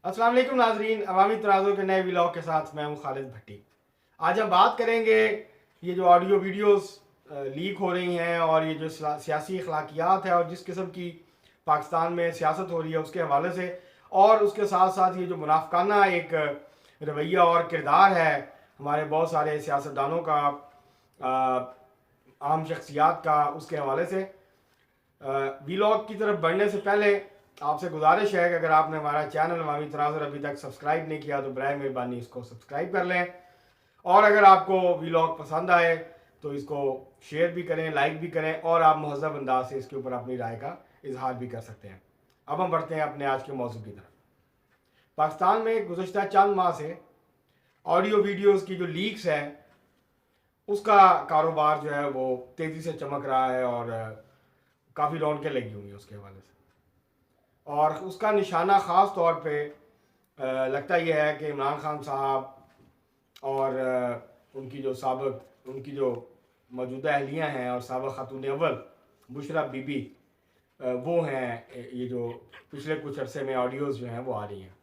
अस्सलाम वालेकुम नाजरीन, अवामी तराजू के नए व्लॉग के साथ मैं हूं खालिद भट्टी। आज हम बात करेंगे ये जो ऑडियो वीडियोस लीक हो रही हैं और ये जो सियासी अखलाकियात है और जिस किस्म की पाकिस्तान में सियासत हो रही है उसके हवाले से, और उसके साथ साथ ये जो मुनाफिकाना एक रवैया और किरदार है हमारे बहुत सारे सियासतदानों का, आम शख्सियात का, उसके हवाले से व्लॉग की तरफ बढ़ने से पहले आपसे गुजारिश है कि अगर आपने हमारा चैनल अवामी तनाज़ुर अभी तक सब्सक्राइब नहीं किया तो बराए मेहरबानी इसको सब्सक्राइब कर लें, और अगर आपको व्लॉग पसंद आए तो इसको शेयर भी करें, लाइक भी करें, और आप महज़ब अंदाज से इसके ऊपर अपनी राय का इजहार भी कर सकते हैं। अब हम बढ़ते हैं अपने आज के मौजू की तरफ। पाकिस्तान में गुज़श्ता चंद माह से ऑडियो वीडियोज़ की जो लीक्स है उसका कारोबार जो है वो तेज़ी से चमक रहा है और काफ़ी रौनकें लगी हुई हैं उसके हवाले से। और उसका निशाना ख़ास तौर पे लगता यह है कि इमरान खान साहब और उनकी जो मौजूदा अहलियाँ हैं और साबिक़ खातून अव्वल बुशरा बीबी, वो हैं ये जो पिछले कुछ अरसे में ऑडियोज़ जो हैं वो आ रही हैं।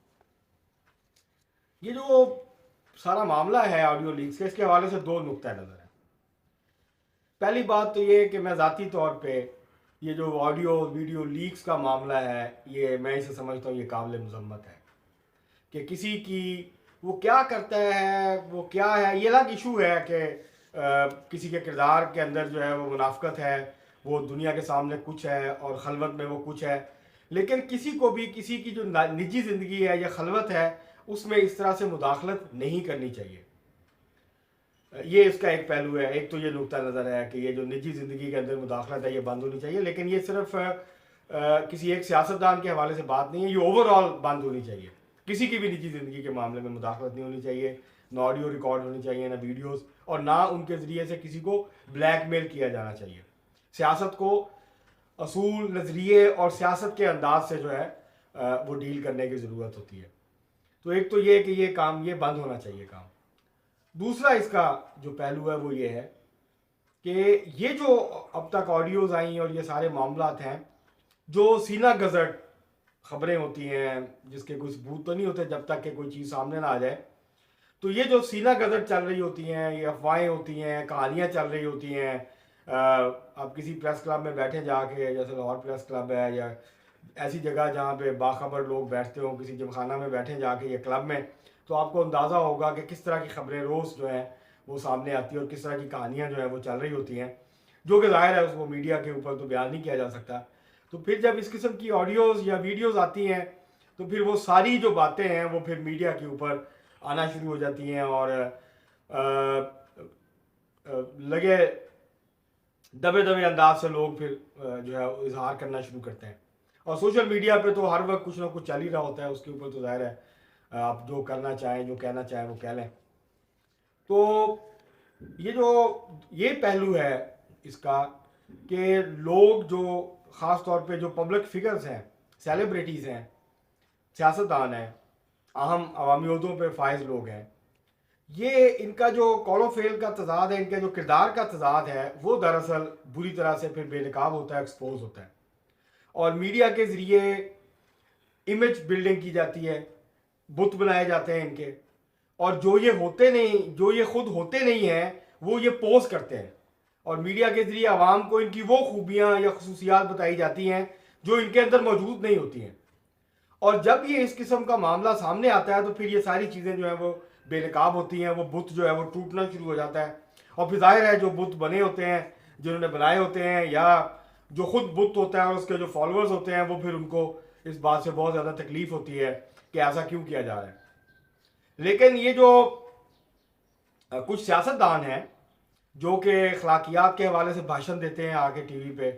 ये जो सारा मामला है ऑडियो लीक्स के, इसके हवाले से दो नुक्ता नज़र है। पहली बात तो ये कि मैं ज़ाती तौर पे ये जो ऑडियो वीडियो लीक्स का मामला है, ये मैं इसे समझता हूँ ये काबिल मज़म्मत है कि किसी की वो क्या करता है, वो क्या है, ये अलग इशू है कि किसी के किरदार के अंदर जो है वो मुनाफ़िकत है, वो दुनिया के सामने कुछ है और खलवत में वो कुछ है, लेकिन किसी को भी किसी की जो निजी ज़िंदगी है या खलवत है उसमें इस तरह से मुदाखलत नहीं करनी चाहिए। ये इसका एक पहलू है। एक तो ये नुक्ता नज़र है कि ये जो निजी ज़िंदगी के अंदर मुदाखलत है ये बंद होनी चाहिए, लेकिन ये सिर्फ किसी एक सियासतदान के हवाले से बात नहीं है, ये ओवरऑल बंद होनी चाहिए। किसी की भी निजी ज़िंदगी के मामले में मुदाखलत नहीं होनी चाहिए, ना ऑडियो रिकॉर्ड होनी चाहिए, ना वीडियोस, और ना उनके ज़रिए से किसी को ब्लैकमेल किया जाना चाहिए। सियासत को असूल, नज़रिए और सियासत के अंदाज से जो है वो डील करने की ज़रूरत होती है। तो एक तो ये कि ये बंद होना चाहिए काम। दूसरा इसका जो पहलू है वो ये है कि ये जो अब तक ऑडियोज़ आई और ये सारे मामलात हैं जो सीना गज़ट ख़बरें होती हैं जिसके कुछ सबूत तो नहीं होते जब तक कि कोई चीज़ सामने ना आ जाए, तो ये जो सीना गज़ट चल रही होती हैं, ये अफवाहें होती हैं, कहानियाँ चल रही होती हैं। आप किसी प्रेस क्लब में बैठे जाके, जैसे लाहौर प्रेस क्लब है या ऐसी जगह जहाँ पे बाखबर लोग बैठते हो, किसी जिमखाना में बैठे जाके या क्लब में, तो आपको अंदाज़ा होगा कि किस तरह की ख़बरें रोज़ जो हैं वो सामने आती है और किस तरह की कहानियाँ जो है वो चल रही होती हैं, जो कि ज़ाहिर है उसको मीडिया के ऊपर तो बयान नहीं किया जा सकता। तो फिर जब इस किस्म की ऑडियोज़ या वीडियोज़ आती हैं तो फिर वो सारी जो बातें हैं वो फिर मीडिया के ऊपर आना शुरू हो जाती हैं और लगे दबे दबे अंदाज से लोग फिर जो है इजहार करना शुरू करते हैं। और सोशल मीडिया पे तो हर वक्त कुछ ना कुछ चल ही रहा होता है, उसके ऊपर तो ज़ाहिर है आप जो करना चाहें, जो कहना चाहें वो कह लें। तो ये पहलू है इसका कि लोग जो ख़ास तौर पे जो पब्लिक फिगर्स हैं, सेलिब्रिटीज़ हैं, सियासतदान हैं, अहम अवामी ओहदों पे फाइज लोग हैं, ये इनका जो कौलो फेल का तजाद है, इनके जो किरदार का तजाद है, वो दरअसल बुरी तरह से फिर बेनकाब होता है, एक्सपोज होता है, और मीडिया के ज़रिए इमेज बिल्डिंग की जाती है, बुत बनाए जाते हैं इनके, और जो ये खुद होते नहीं हैं वो ये पोस्ट करते हैं, और मीडिया के ज़रिए आवाम को इनकी वो खूबियाँ या खसूसियात बताई जाती हैं जो इनके अंदर मौजूद नहीं होती हैं। और जब ये इस किस्म का मामला सामने आता है तो फिर ये सारी चीज़ें जो हैं वो बेनकाब होती हैं, वो बुत जो है वो टूटना शुरू हो जाता है। और फिर जाहिर है जो बुत बने होते हैं, जिन्होंने बनाए होते हैं, या जो खुद बुत होता है और उसके जो फॉलोअर्स होते हैं, वो फिर उनको इस बात से बहुत ज़्यादा तकलीफ होती है कि ऐसा क्यों किया जा रहा है। लेकिन ये जो कुछ सियासतदान हैं जो कि अखलाकियात के हवाले से भाषण देते हैं आके टीवी पे,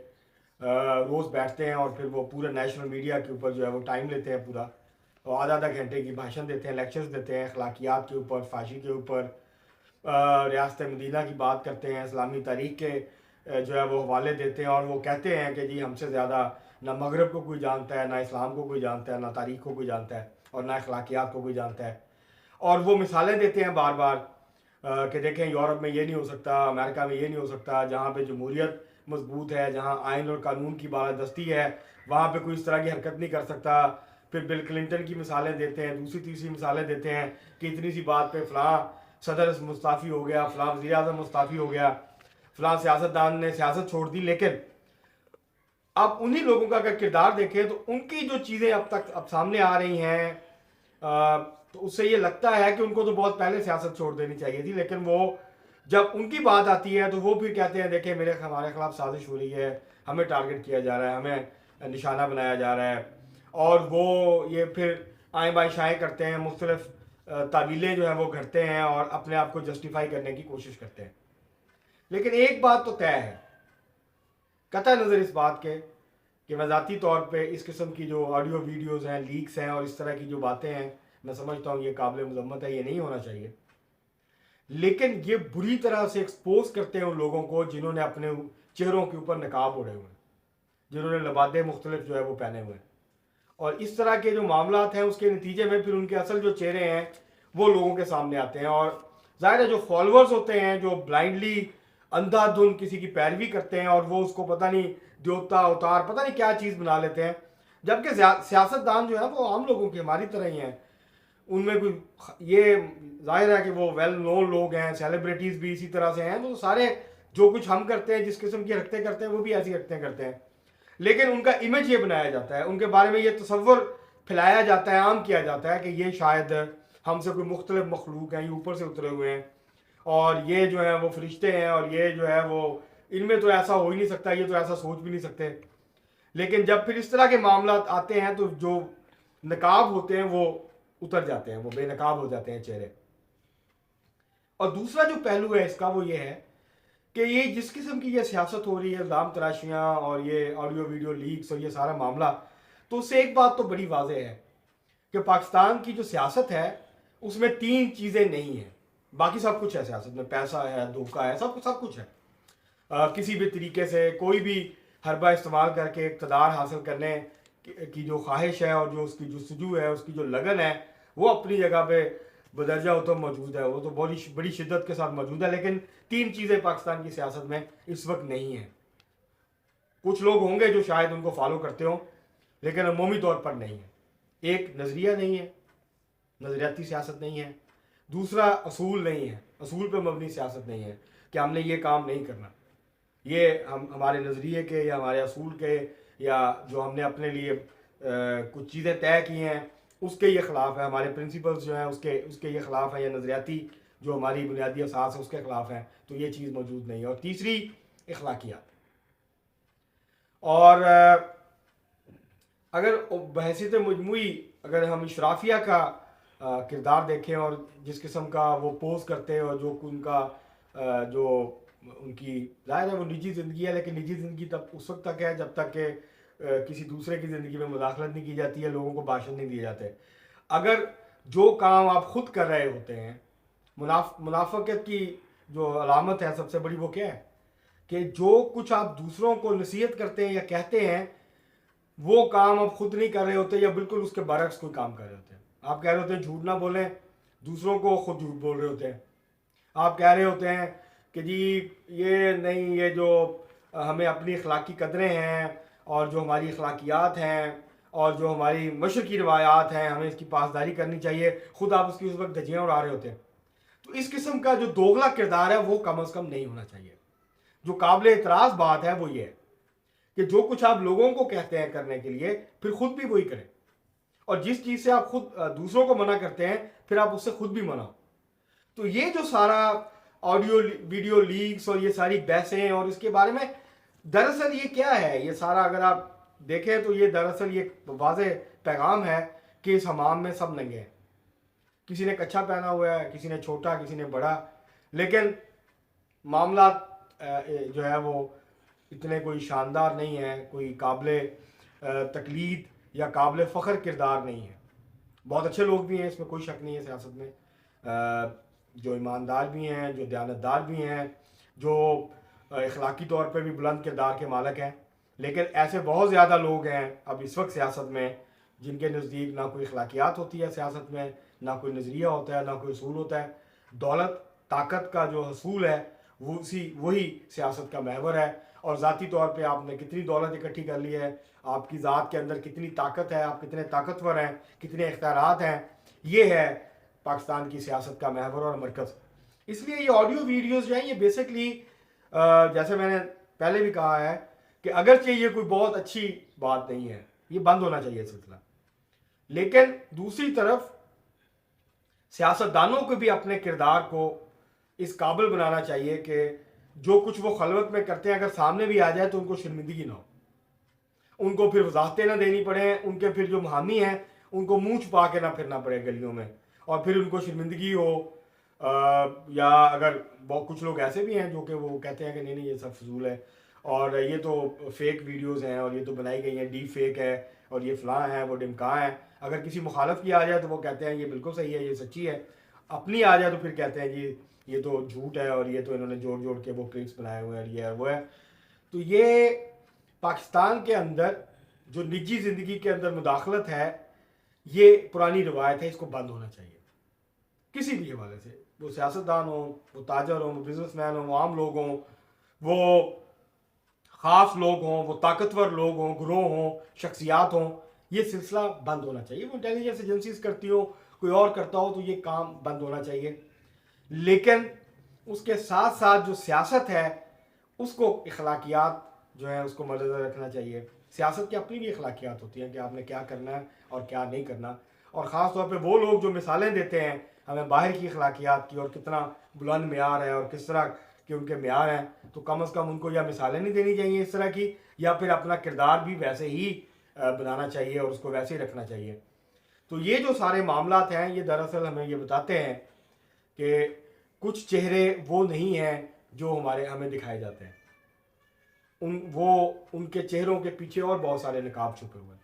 रोज़ बैठते हैं और फिर वो पूरे नेशनल मीडिया के ऊपर जो है वो टाइम लेते हैं पूरा, और आधा आधा घंटे की भाषण देते हैं, लेक्चर्स देते हैं अखलाकियात के ऊपर, फाशी के ऊपर, रियासत मदीना की बात करते हैं, इस्लामी तारीख के जो है वो हवाले देते हैं, और वो कहते हैं कि जी हमसे ज़्यादा ना मगरब को कोई जानता है, ना इस्लाम को कोई जानता है, ना तारीख को कोई जानता है, और ना अखलाकियात को कोई जानता है। और वो मिसालें देते हैं बार बार कि देखें यूरोप में ये नहीं हो सकता, अमेरिका में ये नहीं हो सकता, जहाँ पे जमहूरियत मजबूत है, जहाँ आइन और कानून की बालादस्ती है, वहाँ पे कोई इस तरह की हरकत नहीं कर सकता। फिर बिल क्लिंटन की मिसालें देते हैं, दूसरी तीसरी मिसालें देते हैं कि इतनी सी बात पे फ़लाँ सदर मुस्ताफ़ी हो गया, फ़लाँ वज़ीर आज़म मुस्ताफ़ी हो गया, फ़लाँ सियासतदान ने सियासत छोड़ दी। लेकिन आप उन्हीं लोगों का अगर किरदार देखें तो उनकी जो चीज़ें अब तक अब सामने आ रही हैं, तो उससे ये लगता है कि उनको तो बहुत पहले सियासत छोड़ देनी चाहिए थी। लेकिन वो जब उनकी बात आती है तो वो फिर कहते हैं देखें हमारे खिलाफ साजिश हो रही है, हमें टारगेट किया जा रहा है, हमें निशाना बनाया जा रहा है, और वो ये फिर आए बाएँ शाएँ करते हैं, मुख्तलिफ तावीलें जो है वो घड़ते हैं और अपने आप को जस्टिफाई करने की कोशिश करते हैं। लेकिन एक बात तो तय है, कतई नज़र इस बात के कि मैं ज़ाती तौर पे इस किस्म की जो ऑडियो वीडियोज़ हैं, लीक्स हैं और इस तरह की जो बातें हैं, मैं समझता हूँ ये काबिल मज़म्मत है, ये नहीं होना चाहिए। लेकिन ये बुरी तरह से एक्सपोज करते हैं उन लोगों को जिन्होंने अपने चेहरों के ऊपर नकाब ओढ़े हुए हैं, जिन्होंने लबादे मुख्तलिफ जो है वो पहने हुए हैं, और इस तरह के जो मामलात हैं उसके नतीजे में फिर उनके असल जो चेहरे हैं वो लोगों के सामने आते हैं। और ज़ाहिर है जो फॉलोअर्स होते हैं जो ब्लाइंडली अंधाधुंध किसी की पैरवी करते हैं और वो उसको पता नहीं देवता अवतार पता नहीं क्या चीज़ बना लेते हैं, जबकि सियासतदान जो है वो आम लोगों की हमारी तरह ही हैं। उनमें कोई ये जाहिर है कि वो वेल नोन लोग हैं, सेलिब्रिटीज़ भी इसी तरह से हैं, तो सारे जो कुछ हम करते हैं, जिस किस्म की हरकतें करते हैं वो भी ऐसी हरकतें करते हैं। लेकिन उनका इमेज ये बनाया जाता है, उनके बारे में ये तसव्वुर फैलाया जाता है, आम किया जाता है कि ये शायद हमसे कोई मुख्तलिफ मखलूक हैं, ये ऊपर से उतरे हुए हैं, और ये जो है वो फरिश्ते हैं, और ये जो है वो इनमें तो ऐसा हो ही नहीं सकता, ये तो ऐसा सोच भी नहीं सकते। लेकिन जब फिर इस तरह के मामला आते हैं तो जो नकाब होते हैं वो उतर जाते हैं, वो बेनकाब हो जाते हैं चेहरे। और दूसरा जो पहलू है इसका वो ये है कि ये जिस किस्म की ये सियासत हो रही है, इल्ज़ाम तराशियाँ और ये ऑडियो वीडियो लीक्स और ये सारा मामला, तो उससे एक बात तो बड़ी वाज़ेह है कि पाकिस्तान की जो सियासत है उसमें तीन चीज़ें नहीं हैं, बाकी सब कुछ है सियासत में, पैसा है, धोखा है, सब कुछ है। किसी भी तरीके से कोई भी हरबा इस्तेमाल करके इक़्तिदार हासिल करने की जो ख्वाहिश है और जो उसकी जुस्तजू है, उसकी जो लगन है, वो अपनी जगह पे बदरजा हो तो मौजूद है, वो तो बड़ी शिद्दत के साथ मौजूद है। लेकिन तीन चीज़ें पाकिस्तान की सियासत में इस वक्त नहीं है। कुछ लोग होंगे जो शायद उनको फॉलो करते हो, लेकिन अमूमी तौर पर नहीं है। एक नज़रिया नहीं है, नज़रियाती सियासत नहीं है। दूसरा असूल नहीं है, असूल पर मबनी सियासत नहीं है कि हमने ये काम नहीं करना, ये हम हमारे नज़रिए के या हमारे असूल के या जो हमने अपने लिए कुछ चीज़ें तय की हैं उसके ये ख़िलाफ़ है, हमारे प्रिंसिपल्स जो हैं उसके ये ख़िलाफ़ है, या नज़रियाती जो हमारी बुनियादी असास है उसके ख़िलाफ़ है, तो ये चीज़ मौजूद नहीं है। और तीसरी अखलाकियात। और अगर बहसीत मजमूई अगर हम इशराफिया का किरदार देखें और जिस किस्म का वो पोज करते हैं और जो उनका जो उनकी ज़ाहिर है वो निजी ज़िंदगी है, लेकिन निजी ज़िंदगी तब उस वक्त तक है जब तक कि किसी दूसरे की ज़िंदगी में मुदाखलत नहीं की जाती है, लोगों को भाषण नहीं दिए जाते। अगर जो काम आप खुद कर रहे होते हैं, मुनाफिकत की जो अलामत है सबसे बड़ी वो क्या है कि जो कुछ आप दूसरों को नसीहत करते हैं या कहते हैं वो काम आप खुद नहीं कर रहे होते, या बिल्कुल उसके बरक्स कोई काम कर रहे होते हैं। आप कह रहे होते हैं झूठ ना बोलें, दूसरों को खुद झूठ बोल रहे होते हैं। आप कह रहे होते हैं कि जी ये नहीं, ये जो हमें अपनी अखलाकी कदरें हैं और जो हमारी अखलाकियात हैं और जो हमारी मशरकी रवायात हैं हमें इसकी पासदारी करनी चाहिए, खुद आप उसकी उस वक्त धज्जियाँ उड़ा रहे होते हैं। तो इस किस्म का जो दोगला किरदार है वो कम अज़ कम नहीं होना चाहिए। जो काबिल एतराज़ बात है वो ये है कि जो कुछ आप लोगों को कहते हैं करने के लिए फिर खुद भी वही करें, और जिस चीज़ से आप खुद दूसरों को मना करते हैं फिर आप उससे खुद भी मना। तो ये जो सारा ऑडियो वीडियो लीक्स और ये सारी बहसें और इसके बारे में दरअसल ये क्या है, ये सारा अगर आप देखें तो ये दरअसल ये वाज़ेह पैगाम है कि इस हमाम में सब नंगे हैं। किसी ने कच्छा पहना हुआ है, किसी ने छोटा, किसी ने बड़ा, लेकिन मामला जो है वो इतने कोई शानदार नहीं है, कोई काबिल तकलीद या काबिल फ़ख्र किरदार नहीं है। बहुत अच्छे लोग भी हैं, इसमें कोई शक नहीं है सियासत में, जो ईमानदार भी हैं, जो दयानतदार भी हैं, जो अखलाकी तौर पर भी बुलंद किरदार के मालिक हैं। लेकिन ऐसे बहुत ज़्यादा लोग हैं अब इस वक्त सियासत में जिनके नज़दीक ना कोई अखलाकियात होती है सियासत में, ना कोई नज़रिया होता है, ना कोई असूल होता है। दौलत ताकत का जो असूल है वो वही सियासत का महवर है, और ज़ाती तौर पे आपने कितनी दौलत इकट्ठी कर ली है, आपकी ज़ात के अंदर कितनी ताकत है, आप कितने ताकतवर हैं, कितने इख्तियारात हैं। ये है पाकिस्तान की सियासत का महवर और मरकज़। इसलिए ये ऑडियो वीडियोस जो हैं ये बेसिकली जैसे मैंने पहले भी कहा है कि अगरचे ये कोई बहुत अच्छी बात नहीं है, ये बंद होना चाहिए सिलसिला। लेकिन दूसरी तरफ सियासतदानों को भी अपने किरदार को इस काबिल बनाना चाहिए कि जो कुछ वो खलवत में करते हैं अगर सामने भी आ जाए तो उनको शर्मिंदगी ना हो, उनको फिर वजाहतें ना देनी पड़े, उनके फिर जो हामी हैं उनको मुँह छुपा के ना फिरना पड़े गलियों में और फिर उनको शर्मिंदगी हो। या अगर बहुत कुछ लोग ऐसे भी हैं जो कि वो कहते हैं कि नहीं नहीं ये सब फजूल है और ये तो फेक वीडियोस हैं और ये तो बनाई गई हैं, डीप फेक है और ये फ़लाँ है वो डिमका है। अगर किसी मुखालफ की आ जाए तो वो कहते हैं ये बिल्कुल सही है, ये सच्ची है। अपनी आ जाए तो फिर कहते हैं जी ये तो झूठ है और ये तो इन्होंने जोड़ जोड़ के वो क्लिप्स बनाए हुए हैं, ये है वो है। तो ये पाकिस्तान के अंदर जो निजी ज़िंदगी के अंदर मुदाखलत है ये पुरानी रवायत है, इसको बंद होना चाहिए किसी भी हवाले से। वो सियासतदान हो, वो ताजर हो, वो बिजनेसमैन हो, वो आम लोग हों, वो ख़ास लोग हों, वो ताकतवर लोग हों, ग्रोह हों, शख्सियात हों, ये सिलसिला बंद होना चाहिए। वो इंटेलिजेंस एजेंसीज करती हो, कोई और करता हो तो ये काम बंद होना चाहिए। लेकिन उसके साथ साथ जो सियासत है उसको अखलाकियात जो है उसको मद्देनज़र रखना चाहिए। सियासत की अपनी भी अखलाकियात होती हैं कि आपने क्या करना है और क्या नहीं करना। और ख़ास तौर पे वो लोग जो मिसालें देते हैं हमें बाहर की अखलाकियात की और कितना बुलंद मेयार है और किस तरह के उनके मेयार हैं, तो कम अज़ कम उनको या मिसालें नहीं देनी चाहिए इस तरह की, या फिर अपना किरदार भी वैसे ही बनाना चाहिए और उसको वैसे ही रखना चाहिए। तो ये जो सारे मामलात हैं ये दरअसल हमें ये बताते हैं कि कुछ चेहरे वो नहीं हैं जो हमें दिखाए जाते हैं, उनके चेहरों के पीछे और बहुत सारे नकाब छुपे हुए हैं।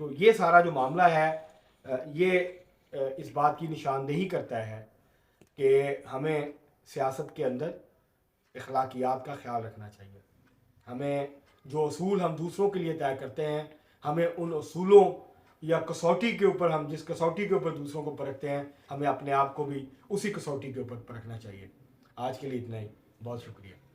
तो ये सारा जो मामला है ये इस बात की निशानदेही करता है कि हमें सियासत के अंदर अखलाकियात का ख्याल रखना चाहिए। हमें जो असूल हम दूसरों के लिए तय करते हैं हमें उन असूलों या कसौटी के ऊपर, हम जिस कसौटी के ऊपर दूसरों को परखते हैं हमें अपने आप को भी उसी कसौटी के ऊपर परखना चाहिए। आज के लिए इतना ही, बहुत शुक्रिया।